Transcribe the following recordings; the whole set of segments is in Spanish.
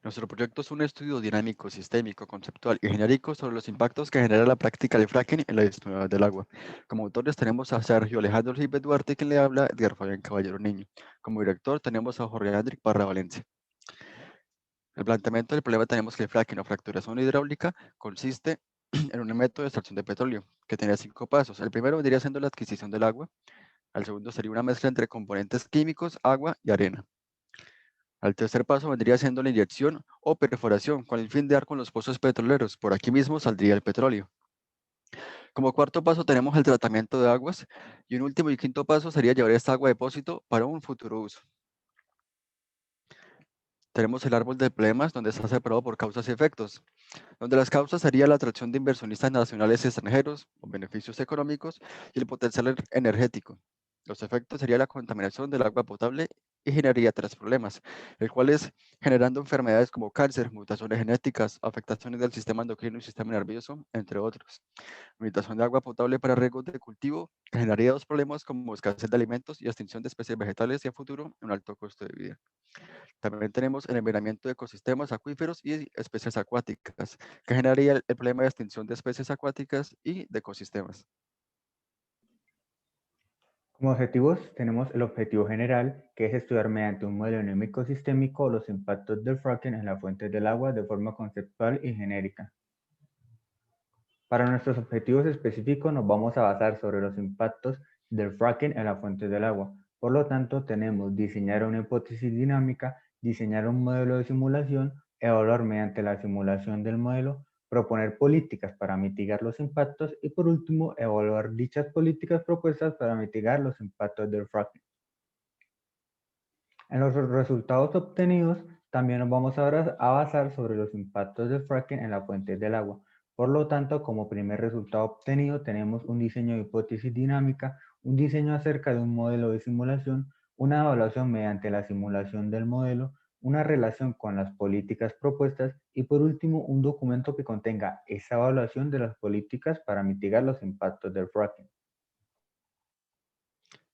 Nuestro proyecto es un estudio dinámico, sistémico, conceptual y genérico sobre los impactos que genera la práctica del fracking en la disponibilidad del agua. Como autores tenemos a Sergio Alejandro Silva Duarte, quien le habla, Edgar Fabián Caballero Niño. Como director tenemos a Jorge Andrick Parra Valencia. El planteamiento del problema tenemos que el fracking o fracturación hidráulica consiste en un método de extracción de petróleo que tiene 5 pasos. El primero vendría siendo la adquisición del agua. El segundo sería una mezcla entre componentes químicos, agua y arena. Al tercer paso vendría siendo la inyección o perforación con el fin de dar con los pozos petroleros. Por aquí mismo saldría el petróleo. Como cuarto paso tenemos el tratamiento de aguas y un último y quinto paso sería llevar esta agua a depósito para un futuro uso. Tenemos el árbol de problemas donde está separado por causas y efectos, donde las causas serían la atracción de inversionistas nacionales y extranjeros, los beneficios económicos y el potencial energético. Los efectos sería la contaminación del agua potable y generaría 3 problemas, el cual es generando enfermedades como cáncer, mutaciones genéticas, afectaciones del sistema endocrino y sistema nervioso, entre otros. Limitación de agua potable para riegos de cultivo, que generaría 2 problemas como escasez de alimentos y extinción de especies vegetales y a futuro un alto costo de vida. También tenemos el envenenamiento de ecosistemas acuíferos y especies acuáticas, que generaría el problema de extinción de especies acuáticas y de ecosistemas. Como objetivos tenemos el objetivo general, que es estudiar mediante un modelo dinámico sistémico los impactos del fracking en las fuentes del agua de forma conceptual y genérica. Para nuestros objetivos específicos nos vamos a basar sobre los impactos del fracking en las fuentes del agua. Por lo tanto, tenemos diseñar una hipótesis dinámica, diseñar un modelo de simulación, evaluar mediante la simulación del modelo, proponer políticas para mitigar los impactos y por último, evaluar dichas políticas propuestas para mitigar los impactos del fracking. En los resultados obtenidos también nos vamos a basar sobre los impactos del fracking en las fuentes del agua. Por lo tanto, como primer resultado obtenido tenemos un diseño de hipótesis dinámica, un diseño acerca de un modelo de simulación, una evaluación mediante la simulación del modelo, una relación con las políticas propuestas y por último un documento que contenga esa evaluación de las políticas para mitigar los impactos del fracking.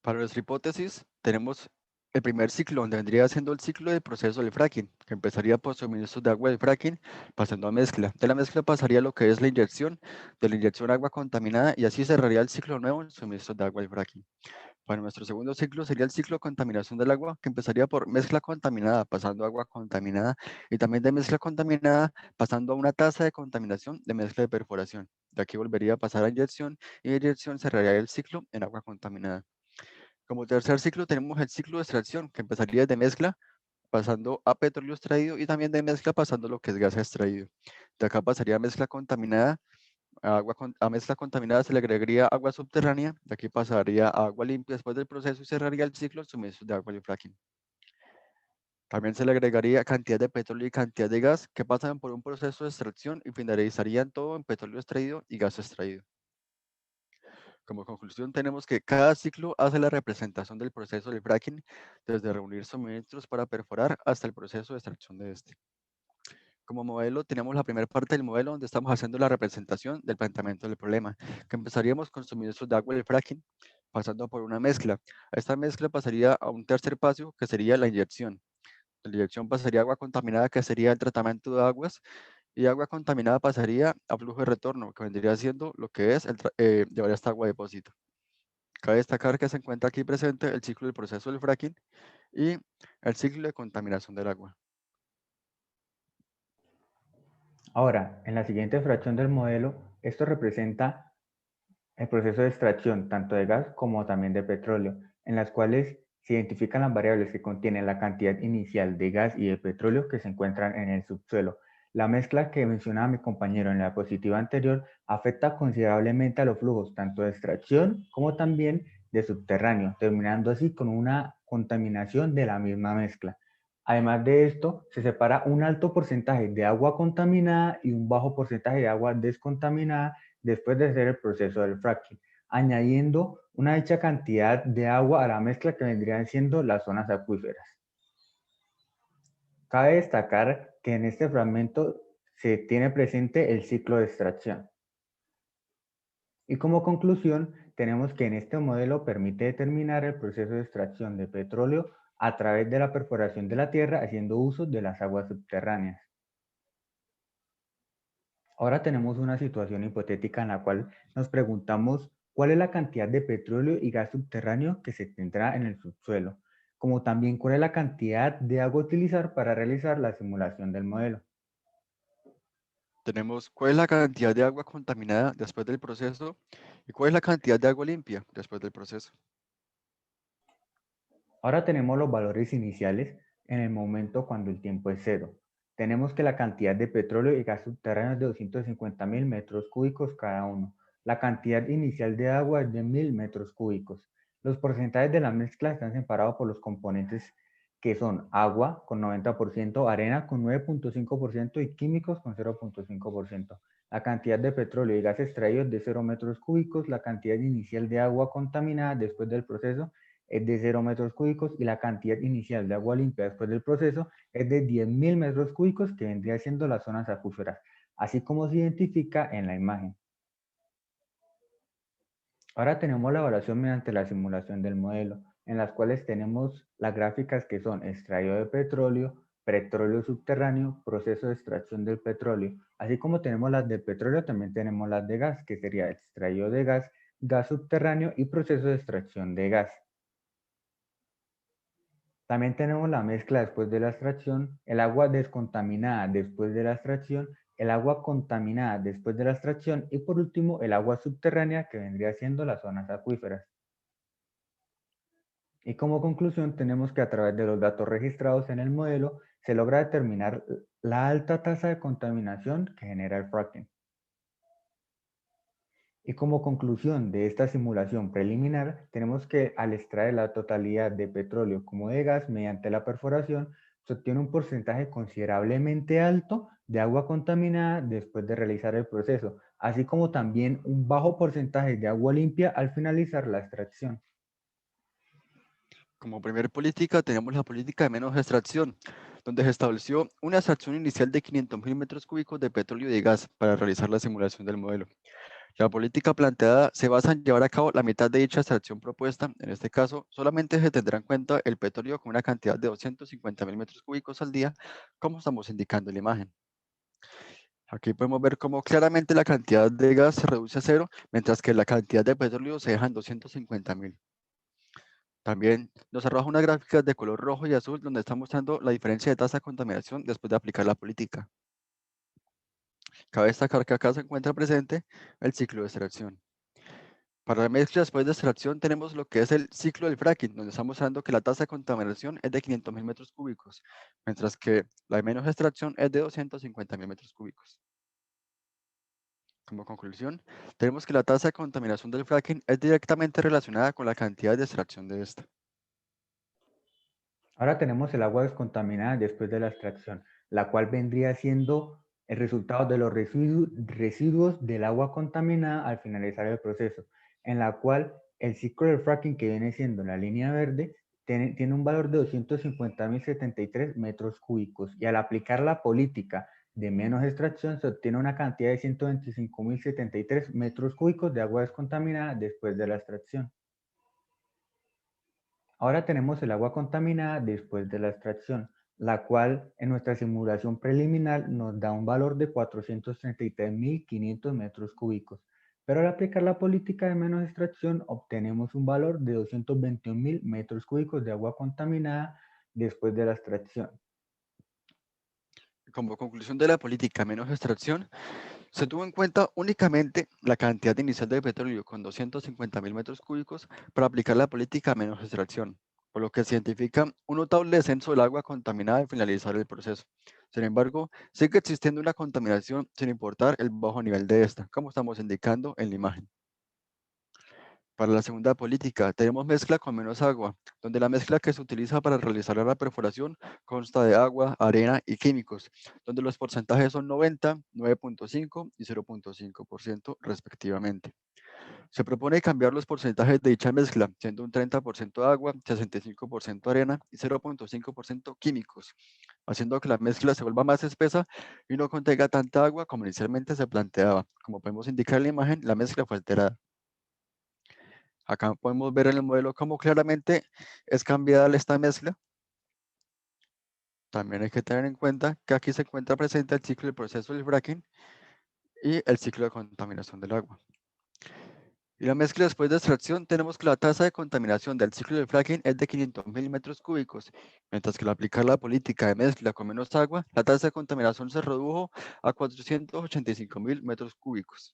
Para nuestra hipótesis, tenemos el primer ciclo, donde vendría siendo el ciclo del proceso del fracking, que empezaría por suministros de agua del fracking, pasando a mezcla. De la mezcla pasaría a lo que es la inyección, de la inyección agua contaminada, y así cerraría el ciclo nuevo en suministros de agua del fracking. Para nuestro segundo ciclo sería el ciclo de contaminación del agua, que empezaría por mezcla contaminada, pasando a agua contaminada, y también de mezcla contaminada, pasando a una tasa de contaminación de mezcla de perforación. De aquí volvería a pasar a inyección, y de inyección cerraría el ciclo en agua contaminada. Como tercer ciclo tenemos el ciclo de extracción, que empezaría de mezcla, pasando a petróleo extraído, y también de mezcla pasando a lo que es gas extraído. De acá pasaría a mezcla contaminada, a mezcla contaminada se le agregaría agua subterránea, de aquí pasaría a agua limpia después del proceso y cerraría el ciclo en suministro de agua y fracking. También se le agregaría cantidad de petróleo y cantidad de gas que pasan por un proceso de extracción y finalizarían todo en petróleo extraído y gas extraído. Como conclusión, tenemos que cada ciclo hace la representación del proceso del fracking, desde reunir suministros para perforar hasta el proceso de extracción de este. Como modelo, tenemos la primera parte del modelo donde estamos haciendo la representación del planteamiento del problema, que empezaríamos con suministros de agua del fracking, pasando por una mezcla. Esta mezcla pasaría a un tercer paso, que sería la inyección. La inyección pasaría a agua contaminada, que sería el tratamiento de aguas, y agua contaminada pasaría a flujo de retorno, que vendría siendo lo que es llevar esta agua a depósito. Cabe destacar que se encuentra aquí presente el ciclo del proceso del fracking y el ciclo de contaminación del agua. Ahora, en la siguiente fracción del modelo, esto representa el proceso de extracción tanto de gas como también de petróleo, en las cuales se identifican las variables que contienen la cantidad inicial de gas y de petróleo que se encuentran en el subsuelo. La mezcla que mencionaba mi compañero en la diapositiva anterior afecta considerablemente a los flujos tanto de extracción como también de subterráneo, terminando así con una contaminación de la misma mezcla. Además de esto, se separa un alto porcentaje de agua contaminada y un bajo porcentaje de agua descontaminada después de hacer el proceso del fracking, añadiendo una dicha cantidad de agua a la mezcla que vendrían siendo las zonas acuíferas. Cabe destacar que en este fragmento se tiene presente el ciclo de extracción. Y como conclusión, tenemos que en este modelo permite determinar el proceso de extracción de petróleo a través de la perforación de la tierra haciendo uso de las aguas subterráneas. Ahora tenemos una situación hipotética en la cual nos preguntamos cuál es la cantidad de petróleo y gas subterráneo que se tendrá en el subsuelo, como también cuál es la cantidad de agua a utilizar para realizar la simulación del modelo. Tenemos cuál es la cantidad de agua contaminada después del proceso y cuál es la cantidad de agua limpia después del proceso. Ahora tenemos los valores iniciales en el momento cuando el tiempo es cero. Tenemos que la cantidad de petróleo y gas subterráneo es de 250.000 metros cúbicos cada uno. La cantidad inicial de agua es de 1.000 metros cúbicos. Los porcentajes de la mezcla están separados por los componentes que son agua con 90%, arena con 9.5% y químicos con 0.5%. La cantidad de petróleo y gas extraídos de 0 metros cúbicos, la cantidad inicial de agua contaminada después del proceso es de 0 metros cúbicos y la cantidad inicial de agua limpia después del proceso es de 10.000 metros cúbicos, que vendría siendo las zonas acuíferas, así como se identifica en la imagen. Ahora tenemos la evaluación mediante la simulación del modelo, en las cuales tenemos las gráficas que son extraído de petróleo, petróleo subterráneo, proceso de extracción del petróleo, así como tenemos las de petróleo, también tenemos las de gas, que sería extraído de gas, gas subterráneo y proceso de extracción de gas. También tenemos la mezcla después de la extracción, el agua descontaminada después de la extracción, el agua contaminada después de la extracción y por último el agua subterránea, que vendría siendo las zonas acuíferas. Y como conclusión tenemos que a través de los datos registrados en el modelo se logra determinar la alta tasa de contaminación que genera el fracking. Y como conclusión de esta simulación preliminar, tenemos que al extraer la totalidad de petróleo como de gas mediante la perforación, se obtiene un porcentaje considerablemente alto de agua contaminada después de realizar el proceso, así como también un bajo porcentaje de agua limpia al finalizar la extracción. Como primer política tenemos la política de menos extracción, donde se estableció una extracción inicial de 500.000 metros cúbicos de petróleo y de gas para realizar la simulación del modelo. La política planteada se basa en llevar a cabo la mitad de dicha extracción propuesta. En este caso, solamente se tendrá en cuenta el petróleo con una cantidad de 250.000 metros cúbicos al día, como estamos indicando en la imagen. Aquí podemos ver cómo claramente la cantidad de gas se reduce a cero, mientras que la cantidad de petróleo se deja en 250.000. También nos arroja una gráfica de color rojo y azul donde está mostrando la diferencia de tasa de contaminación después de aplicar la política. Cabe destacar que acá se encuentra presente el ciclo de extracción. Para la mezcla después de extracción tenemos lo que es el ciclo del fracking, donde está mostrando que la tasa de contaminación es de 500.000 metros cúbicos, mientras que la de menos extracción es de 250.000 metros cúbicos. Como conclusión, tenemos que la tasa de contaminación del fracking es directamente relacionada con la cantidad de extracción de esta. Ahora tenemos el agua descontaminada después de la extracción, la cual vendría siendo el resultado de los residuos del agua contaminada al finalizar el proceso, en la cual el ciclo del fracking, que viene siendo la línea verde, tiene un valor de 250.073 metros cúbicos y al aplicar la política de menos extracción se obtiene una cantidad de 125.073 metros cúbicos de agua descontaminada después de la extracción. Ahora tenemos el agua contaminada después de la extracción, la cual en nuestra simulación preliminar nos da un valor de 433.500 metros cúbicos. Pero al aplicar la política de menos extracción obtenemos un valor de 221.000 metros cúbicos de agua contaminada después de la extracción. Como conclusión de la política menos extracción, se tuvo en cuenta únicamente la cantidad inicial de petróleo con 250.000 metros cúbicos para aplicar la política menos extracción, por lo que se identifica un notable descenso del agua contaminada al finalizar el proceso. Sin embargo, sigue existiendo una contaminación sin importar el bajo nivel de esta, como estamos indicando en la imagen. Para la segunda política, tenemos mezcla con menos agua, donde la mezcla que se utiliza para realizar la perforación consta de agua, arena y químicos, donde los porcentajes son 90, 9.5 y 0.5% respectivamente. Se propone cambiar los porcentajes de dicha mezcla, siendo un 30% agua, 65% arena y 0.5% químicos, haciendo que la mezcla se vuelva más espesa y no contenga tanta agua como inicialmente se planteaba. Como podemos indicar en la imagen, la mezcla fue alterada. Acá podemos ver en el modelo cómo claramente es cambiada esta mezcla También hay que tener en cuenta que aquí se encuentra presente el ciclo del proceso del fracking y el ciclo de contaminación del agua. Y la mezcla después de extracción, tenemos que la tasa de contaminación del ciclo del fracking es de 500.000 metros cúbicos, mientras que al aplicar la política de mezcla con menos agua, la tasa de contaminación se redujo a 485.000 metros cúbicos.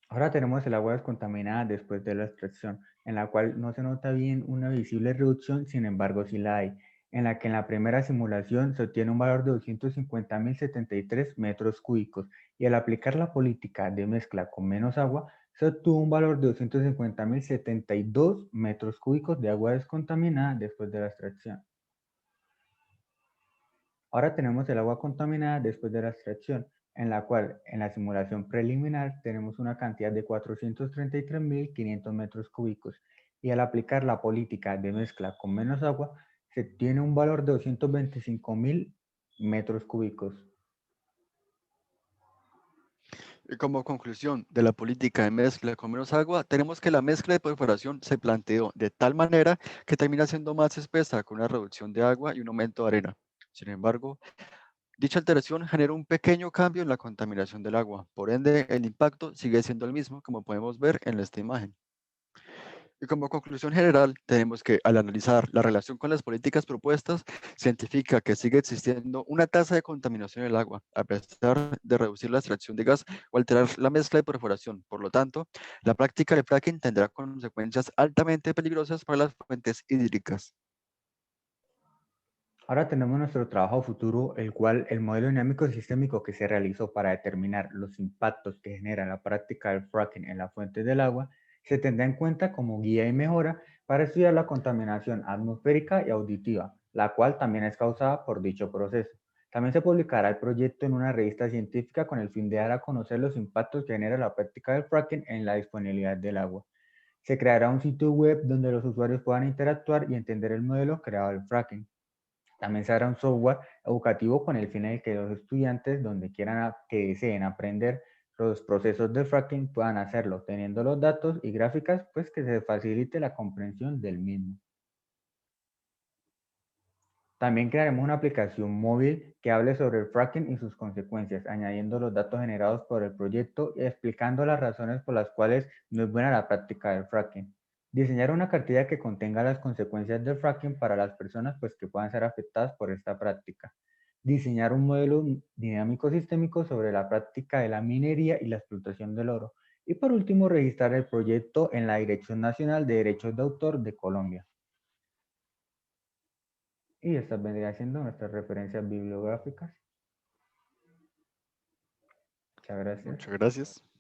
Ahora tenemos el agua descontaminada después de la extracción, en la cual no se nota bien una visible reducción, sin embargo sí la hay, en la que en la primera simulación se obtiene un valor de 250.073 metros cúbicos y al aplicar la política de mezcla con menos agua, se obtuvo un valor de 250.072 metros cúbicos de agua descontaminada después de la extracción. Ahora tenemos el agua contaminada después de la extracción, en la cual en la simulación preliminar tenemos una cantidad de 433.500 metros cúbicos y al aplicar la política de mezcla con menos agua se tiene un valor de 225.000 metros cúbicos. Y como conclusión de la política de mezcla con menos agua, tenemos que la mezcla de perforación se planteó de tal manera que termina siendo más espesa con una reducción de agua y un aumento de arena. Sin embargo, dicha alteración genera un pequeño cambio en la contaminación del agua. Por ende, el impacto sigue siendo el mismo, como podemos ver en esta imagen. Y como conclusión general, tenemos que al analizar la relación con las políticas propuestas, se identifica que sigue existiendo una tasa de contaminación del agua, a pesar de reducir la extracción de gas o alterar la mezcla de perforación. Por lo tanto, la práctica de fracking tendrá consecuencias altamente peligrosas para las fuentes hídricas. Ahora tenemos nuestro trabajo futuro, el cual el modelo dinámico sistémico que se realizó para determinar los impactos que genera la práctica del fracking en la fuente del agua se tendrá en cuenta como guía y mejora para estudiar la contaminación atmosférica y auditiva, la cual también es causada por dicho proceso. También se publicará el proyecto en una revista científica con el fin de dar a conocer los impactos que genera la práctica del fracking en la disponibilidad del agua. Se creará un sitio web donde los usuarios puedan interactuar y entender el modelo creado del fracking. También se hará un software educativo con el fin de que los estudiantes, donde quieran que deseen aprender los procesos de fracking, puedan hacerlo, teniendo los datos y gráficas, pues que se facilite la comprensión del mismo. También crearemos una aplicación móvil que hable sobre el fracking y sus consecuencias, añadiendo los datos generados por el proyecto y explicando las razones por las cuales no es buena la práctica del fracking. Diseñar una cartilla que contenga las consecuencias del fracking para las personas pues, que puedan ser afectadas por esta práctica. Diseñar un modelo dinámico sistémico sobre la práctica de la minería y la explotación del oro. Y por último, registrar el proyecto en la Dirección Nacional de Derechos de Autor de Colombia. Y estas vendrían siendo nuestras referencias bibliográficas. Muchas gracias. Muchas gracias.